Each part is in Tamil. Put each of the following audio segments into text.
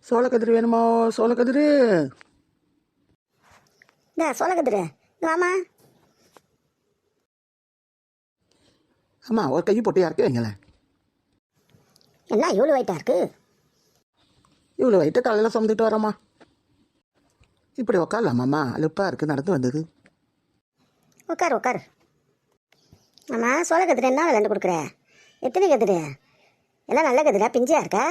சோளக்கதிர் வேணுமா? சோளக்கதிர். இந்த சோளக்கதிர் வாமா. அம்மா ஒரு கை போட்டு யாருக்கு வைங்களேன். என்ன இவ்வளோ வெயிட்டாக இருக்கு? இவ்வளோ வெயிட்டை காலையில் சுமந்துட்டு வரம்மா. இப்படி உக்காரலாமாம்மா? அலுப்பாக இருக்குது, நடந்து வந்தது. உட்காரு உட்காரு. ஆமாம், சோளக்கதிர் என்ன விளையாண்டு கொடுக்குற? எத்தனை கதிர்? எல்லாம் நல்ல கதிரா? பிஞ்சியா இருக்கா?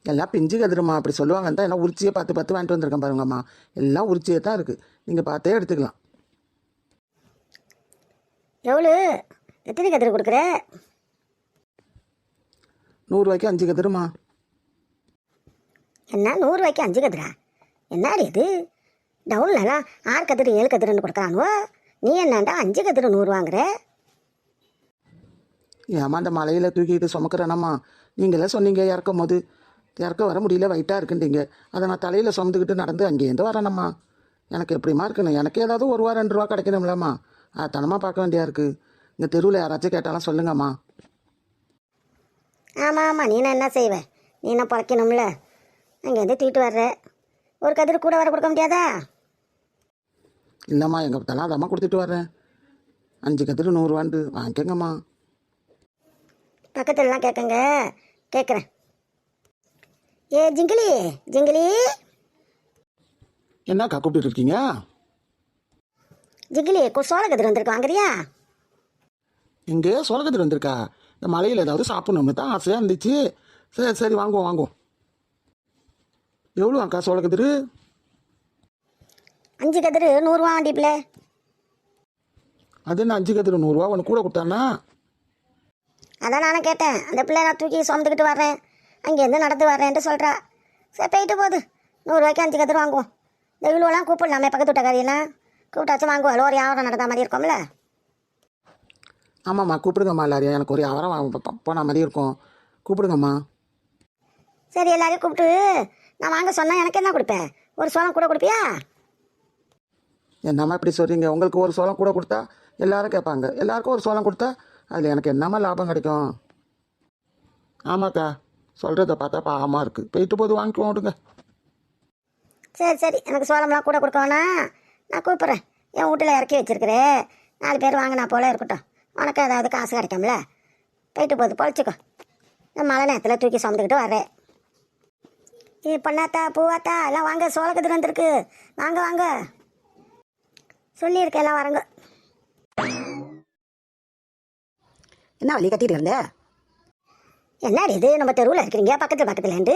எல்லாம் பிஞ்சு கதிருமா, அப்படி சொல்லுவாங்கன்னு தான் எல்லாம் உரிச்சியே பார்த்து பார்த்து வாங்கிட்டு வந்திருக்கேன் பாருங்கம்மா. எல்லாம் உரிச்சியே தான் இருக்குது, நீங்கள் பார்த்தே எடுத்துக்கலாம். எவ்வளோ? எத்தனை கதிர் கொடுக்குற? 100 ரூபாய்க்கு 5 கதிருமா. என்ன 100 ரூபாய்க்கு 5 கதிரா? என்னடி இது? டவுன்லலாம் 6 கதிர் 7 கதிர்னு கொடுக்குறானுவோ, நீ என்னண்டா 5 கதிர் 100 வாங்குற? ஏமா அந்த மலையில் தூக்கிட்டு சுமக்கிறேனம்மா. நீங்களே சொன்னீங்க இறக்கும் போது இறக்க வர முடியல, வெயிட்டாக இருக்குன்றீங்க. அதை நான் தலையில் சுமந்துக்கிட்டு நடந்து அங்கேருந்து வரேனம்மா. எனக்கு எப்படிமா இருக்கணும்? எனக்கு ஏதாவது 1 ரூபா 2 ரூபா கிடைக்கணும்லம்மா. தனமாக பார்க்க வேண்டியா இருக்குது. இங்கே தெருவில் யாராச்சும் கேட்டாலும் சொல்லுங்கம்மா. ஆமாம் ஆமாம், நீ என்ன செய்வே? நீ என்ன பிழைக்கணும்ல, அங்கேருந்து தூக்கிட்டு வர்ற. ஒரு கதிர் கூட வர கொடுக்க முடியாதா? இல்லைம்மா, எங்கள் தலா அதம்மா கொடுத்துட்டு வரேன். 5 கதிர் 100 ரூபான்ட்டு வாங்கிக்கங்கம்மா. பக்கத்துலலாம் கேட்குங்க, கேட்குறேன். ஏ ஜிங்கிலி ஜிங்கிலி. என்னக்கா கூப்பிட்டு இருக்கீங்க? ஜிங்கிலி சோளக்கதிர் வந்திருக்கு, வாங்குறியா? எங்கே சோளக்கதிர் வந்திருக்கா? இந்த மலையில் ஏதாவது சாப்பிட்ணும்னு தான் ஆசையாக இருந்துச்சு. சரி சரி, வாங்குவோம் வாங்குவோம். எவ்வளோ அக்கா சோளக்கதிர்? 5 கதிர் 100 ரூபா வண்டிப்பில். அது என்ன 5 கதிர் 100 ரூபா? ஒன்று கூட கொடுத்தானா? அதான் நானும் கேட்டேன். அந்த பிள்ளை நான் தூக்கி சுமந்துக்கிட்டு வரேன், அங்கேருந்து நடந்து வரேன்ட்டு சொல்கிறா. சரி போயிட்டு போகுது. 100 ரூபாய்க்கு 5 கதிர் வாங்குவோம். இந்த இவ்வளோலாம் கூப்பிடலாமே, பக்கத்து விட்டக்காரியெல்லாம் கூப்பிட்டாச்சும் வாங்குவோம். ஒரு வியாபாரம் நடந்த மாதிரி இருக்கும்ல. ஆமாம்மா, கூப்பிடுங்கம்மா எல்லாரையும். எனக்கு ஒரு வியாபாரம் போன மாதிரி இருக்கும், கூப்பிடுங்கம்மா. சரி, எல்லாரையும் கூப்பிட்டு நான் வாங்க சொன்னால் எனக்கு என்ன கொடுப்பேன்? ஒரு சோளம் கூட கொடுப்பியா? என்னம்மா இப்படி சொல்கிறீங்க? உங்களுக்கு ஒரு சோளம் கூட கொடுத்தா எல்லாரும் கேட்பாங்க. எல்லாருக்கும் ஒரு சோளம் கொடுத்தா அதில் எனக்கு என்னம்மா லாபம் கிடைக்கும்? ஆமாக்கா, சொல்கிறத பார்த்தா பாவமாக இருக்குது. போயிட்டு போது வாங்கிக்குவோம், விடுங்க. சரி சரி, எனக்கு சோளம்லாம் கூட கொடுக்க வேணாம். நான் கூப்பிட்றேன். என் வீட்டில் இறக்கி வச்சிருக்கிறேன். 4 பேர் வாங்கினா போல இருக்கட்டும். உனக்கு ஏதாவது காசு கிடைக்கும்ல. போயிட்டு போகுது, பொழைச்சிக்கோ. நான் மழை நேரத்தில் தூக்கி சுமந்துக்கிட்டு வரேன். பொண்ணாத்தா பூவாத்தா எல்லாம் வாங்க, சோளக்கதிர் வந்திருக்கு, வாங்க வாங்க சொல்லியிருக்கேன், எல்லாம் வரங்க. என்ன வழி கட்டிட்டு இருந்த? என்னடி இது, நம்ம தெருவில் இருக்கிறீங்க, பக்கத்துலேருந்து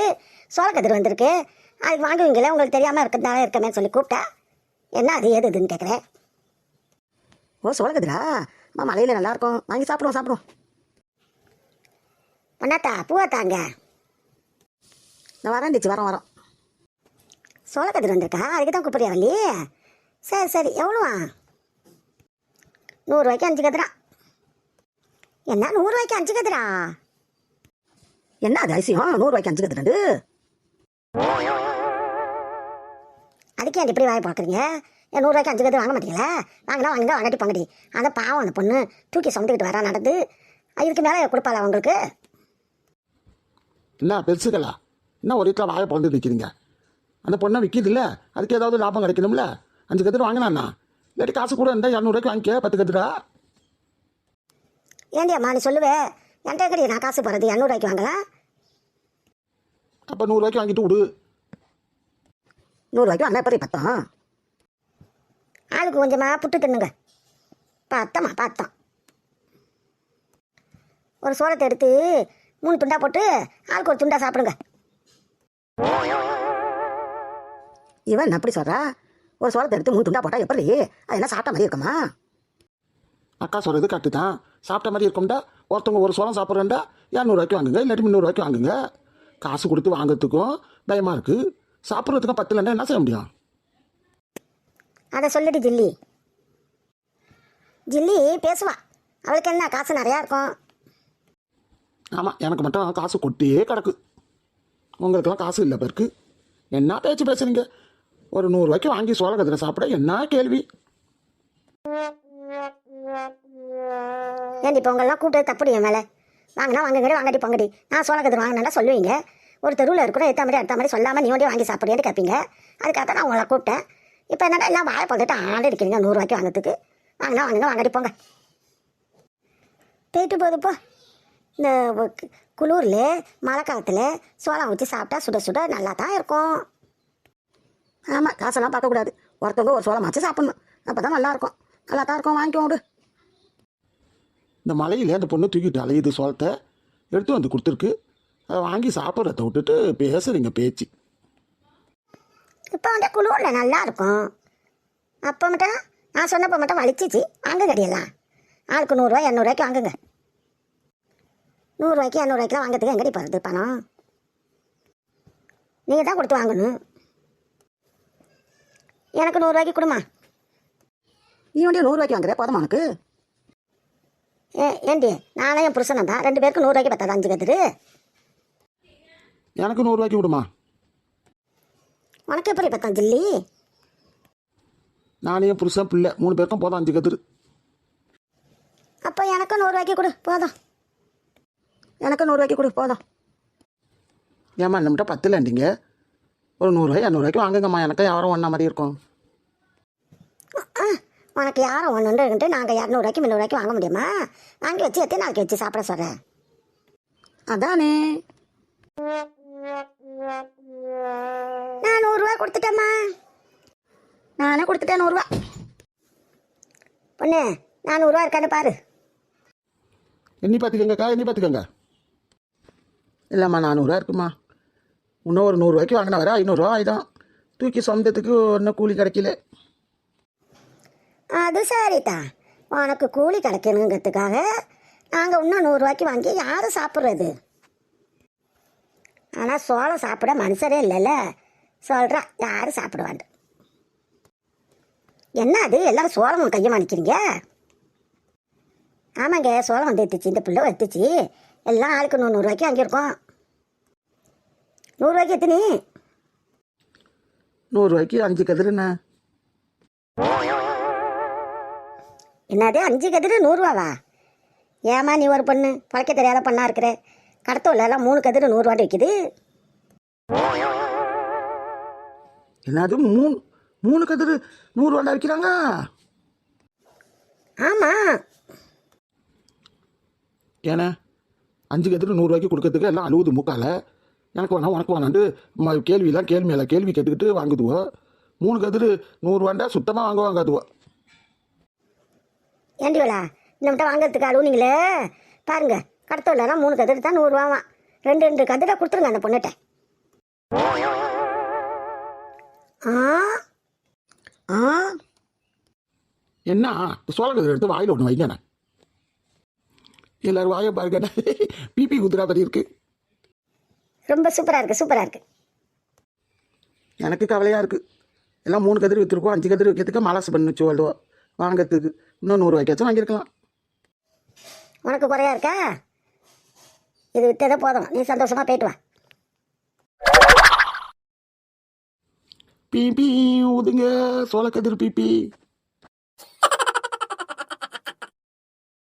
சோளக்கதிர் வந்திருக்கு, அதுக்கு வாங்குவீங்களே, உங்களுக்கு தெரியாமல் இருக்கிறதுனால இருக்கமே சொல்லி கூப்பிட்டா. என்ன அது ஏது இதுன்னு கேட்குறேன். ஓ சோளக்கதிரா? மலையில் நல்லா இருக்கும், வாங்கி சாப்பிடுவோம் சாப்பிடுவோம். பொண்ணாத்தா பூவாத்தாங்க, நான் வரேன்டிச்சு, வரோம். சோளக்கதிர் வந்திருக்கா? அதுக்கு தான் கூப்பிட்றியா வள்ளி? சரி சரி, எவ்வளோவா? 100 ரூபாய்க்கு 5 கதிரா. என்ன 100 ரூபாய்க்கு 5 கதிரா? என்ன அது ஐசியம்? 100 ரூபாய்க்கு 5 கதிரண்டு? அதுக்கே இப்படி வாங்கி பார்க்குறீங்க? 100 ரூபாய்க்கு 5 கதிர் வாங்க மாட்டீங்களா? வாங்கினா வாங்கினா வாங்கட்டி பங்கடி. அந்த பாவம் அந்த பொண்ணு தூக்கி சுமந்துக்கிட்டு வரா நடந்து, இதுக்கு மேலே கொடுப்பாளா உங்களுக்கு? என்ன பெருசுகளா? என்ன ஒரு வீட்டில் வாயை பிறந்து நிற்கிறீங்க? அந்த பொண்ணை விற்கிது இல்லை, அதுக்கு ஏதாவது லாபம் கிடைக்கணும்ல. 5 கதிர் வாங்கினாண்ணா, இல்லாட்டி காசு கூட இருந்தால் 200 ரூபாய்க்கு வாங்கிக்க. 10 கதிரா? ஏண்டி அம்மா நீ சொல்லுவே? என்கிட்ட கிடையாது, நான் காசு போகிறது 200 ரூபாய்க்கு வாங்கலாம். அப்போ 100 ரூபாய்க்கு வாங்கிட்டு விடு. 100 ரூபாய்க்கு வாங்கினா எப்படி பத்தம்? ஆளுக்கு கொஞ்சமாக புட்டு தின்னுங்க. பார்த்தோம். ஒரு சோளத்தை எடுத்து 3 துண்டா போட்டு ஆளுக்கு ஒரு துண்டா சாப்பிடுங்க. இவன் அப்படி சொல்கிறா? ஒரு சோளத்தை எடுத்து 3 துண்டா போட்டால் எப்படி? அது என்ன சாப்பிட்ட மாதிரி இருக்குமா? அக்கா சொல்கிறது கரெக்டு தான். சாப்பிட்ட மாதிரி இருக்கும்டா. ஒருத்தவங்க ஒரு சோளம் சாப்பிட்றேன்டா 200 ரூபாய்க்கு வாங்குங்க, இல்லாட்டி 300 ரூபாய்க்கு வாங்குங்க. காசு கொடுத்து வாங்குறதுக்கும் பயமாக இருக்குது, சாப்பிட்றதுக்கும் 10 இல்லைன்னா என்ன செய்ய முடியும்? அதை சொல்லிட்டு ஜில்லி பேசுவா. அவளுக்கு என்ன காசு நிறையா இருக்கும். ஆமாம், எனக்கு மட்டும் காசு கொட்டியே கிடக்கு. உங்களுக்கெல்லாம் காசு இல்லை பேருக்கு. என்ன பேச்சு பேசுறீங்க? ஒரு 100 ரூபாய்க்கு வாங்கி சோளக்கதிரை சாப்பிட என்ன கேள்வி? ஏன்டி இப்போ உங்களெலாம் கூப்பிட்டு தப்புடி என் மேலே. வாங்கினா வாங்குங்கடி, வாங்கடி பொங்கடி. நான் சோளக்கதிர் வாங்கினா சொல்லுவீங்க. ஒரு தெருவில் இருக்கிறோம், எடுத்த மாதிரி அடுத்த மாதிரி சொல்லாமல் நீ வண்டி வாங்கி சாப்பிடுன்னு கேட்பீங்க. அதுக்காக தான் நான் உங்களை கூப்பிட்டேன். இப்போ என்னடா எல்லாம் வாயை பார்த்துட்டு ஆண்டு இருக்கிறீங்க 100 ரூபாய்க்கு வாங்கிறதுக்கு. வாங்கினா வாங்குங்க, வாங்கடி போங்க. போயிட்டு போகுதுப்போ. இந்த குளூரில் மழை காலத்தில் சோளம் வச்சு சாப்பிட்டா சுட சுட நல்லா தான் இருக்கும். ஆமாம், காசெல்லாம் பார்க்கக்கூடாது. ஒருத்தவங்க ஒரு சோளம் வச்சு சாப்பிட்ணும். அப்போ தான் நல்லாயிருக்கும். நல்லா தான் இருக்கும், வாங்கிக்கோ விடு. இந்த மலையில் அந்த பொண்ணு தூக்கிட்டு அலையுது சோளத்தை எடுத்து வந்து கொடுத்துருக்கு. அதை வாங்கி சாப்பிட்றத விட்டுட்டு பேசுகிறீங்க பேச்சு. இப்போ வந்து குளூரில் நல்லா இருக்கும். அப்போ மட்டும் நான் சொன்னப்போ மட்டும் வலிச்சிச்சு. வாங்க கடியெல்லாம் ஆளுக்கு 100 ரூபா 200 ரூபாய்க்கு வாங்குங்க. 100 ரூபாய்க்கு 200 ரூபாய்க்குலாம் வாங்கிறதுக்கு எங்கடி போகிறது பணம்? நீங்கள் தான் கொடுத்து வாங்கணும். எனக்கு 100 ரூபாய்க்கு கொடுமா. நீ வண்டியை 100 ரூபாய்க்கு வாங்குற போதுமா உனக்கு? ஏண்டி நானே என் புருஷனும் தான் 2 பேருக்கு 100 ரூபாய்க்கு பத்தாது 5 கதிரு. எனக்கு 100 ரூபாய்க்கு விடுமா. உனக்கு எப்படி பத்தாம் ஜில்லி? நானே என் புருஷன் பிள்ளை 3 பேருக்கும் போதும் 5 கதிரு. அப்போ எனக்கு 100 ரூபாய்க்கு கொடு போதும். எனக்கு 100 ரூபாய்க்கு கொடு போதும். ஏம்மா நம்மகிட்ட 10 இல்லைண்டிங்க. ஒரு 100 ரூபாய் 200 ரூபாய்க்கு வாங்குங்கம்மா. எனக்கு யாரும் ஒன்றா மாதிரி இருக்கும். உனக்கு யாரும் ஒன்றுன்ட்டு நாங்கள் 200 ரூபாய்க்கு 300 ரூபாய்க்கு வாங்க முடியுமா? வாங்கி வச்சு எத்தனை நாளைக்கு வச்சு சாப்பிட சொல்கிறேன். அதானே. நான் 100 ரூபா கொடுத்துட்டேம்மா. நானே கொடுத்துட்டேன் 100 ரூபா. பொண்ணு நான் 100 ரூபா இருக்கான்னு பாரு. எண்ணி பார்த்துக்கங்கக்கா, எண்ணி பார்த்துக்கங்க. இல்லைம்மா 400 ரூபா இருக்குமா. இன்னும் ஒரு 100 ரூபாய்க்கு வாங்கினா வர 500 ரூபா ஆயிடும். தூக்கி சொந்தத்துக்கு ஒன்றும் கூலி கிடைக்கல. அது சரிதான். உனக்கு கூலி கிடைக்கணுங்கிறதுக்காக நாங்கள் இன்னும் 100 ரூபாய்க்கு வாங்கி யாரும் சாப்பிட்றது? ஆனால் சோளம் சாப்பிட மனுஷரே இல்லைல்ல. சொல்கிறா யாரும் சாப்பிடுவாண்டு. என்ன அது எல்லாரும் சோளம் கையமாக நிற்கிறீங்க? ஆமாங்க, சோளம் வந்து எடுத்துச்சு. இந்த பிள்ளை எடுத்துச்சு. எல்லாம் ஆளுக்கு 100 ரூபாய்க்கு வாங்கியிருக்கோம். 100 ரூபாய்க்கு எத்தனை? 100 ரூபாய்க்கு 5 கதிருண்ணே. என்னது 5 கதிரு 100 ரூபாவா? ஏமா நீ ஒரு பொண்ணு பழைக்க தெரியாத பொண்ணா இருக்கிற. கடத்தூர்ல எல்லாம் 3 கதிரு 100 ரூபாய் விற்கிது. என்னது 3 கதிரு 100 ரூபாண்டா விற்கிறாங்க? ஆமாம். ஏன்னா 5 கதிரு 100 ரூபாய்க்கு கொடுக்கறதுக்கு எல்லாம் அழுவுது மூக்கால. எனக்கு வேணாம் உனக்கு வேணான்ட்டு கேள்வியெல்லாம் கேள்வி மேலே கேள்வி கேட்டுக்கிட்டு வாங்குதுவோ. 3 கதிரு 100 ரூபாண்டா சுத்தமாக வாங்குவாங்க அதுவோ. ஏண்டிவலா நம்மகிட்ட வாங்கிறதுக்கு அழுவுனீங்களே பாருங்க. கடத்தூர்லாம் 3 கதிரு தான் 100 ரூபாவான். 2 கதிரை கொடுத்துருங்க அந்த பொண்ணுகிட்ட. என்ன சோள கதிரை எடுத்து வாயில் ஒன்று வைங்கண்ணே. எல்லாரும் வாயை பாருங்கண்ணே. பிபி குதிரா மாதிரி இருக்கு. ரொம்ப சூப்பராக இருக்குது, சூப்பராக இருக்குது. எனக்கு கவலையாக இருக்குது. எல்லாம் 3 கதிர் விற்றுருக்கோம். 5 கதிர் வைக்கிறதுக்கு மலாசு பண்ணிச்சு வாழ்வோ வாங்கிறதுக்கு. இன்னும் 100 ரூபாய்க்காச்சும் வாங்கியிருக்கலாம். உனக்கு குறையா இருக்கா? இது விற்றதே போதும். நீ சந்தோஷமாக போயிட்டு வா. பிபி ஊதுங்க சோள கதிர் பிபி.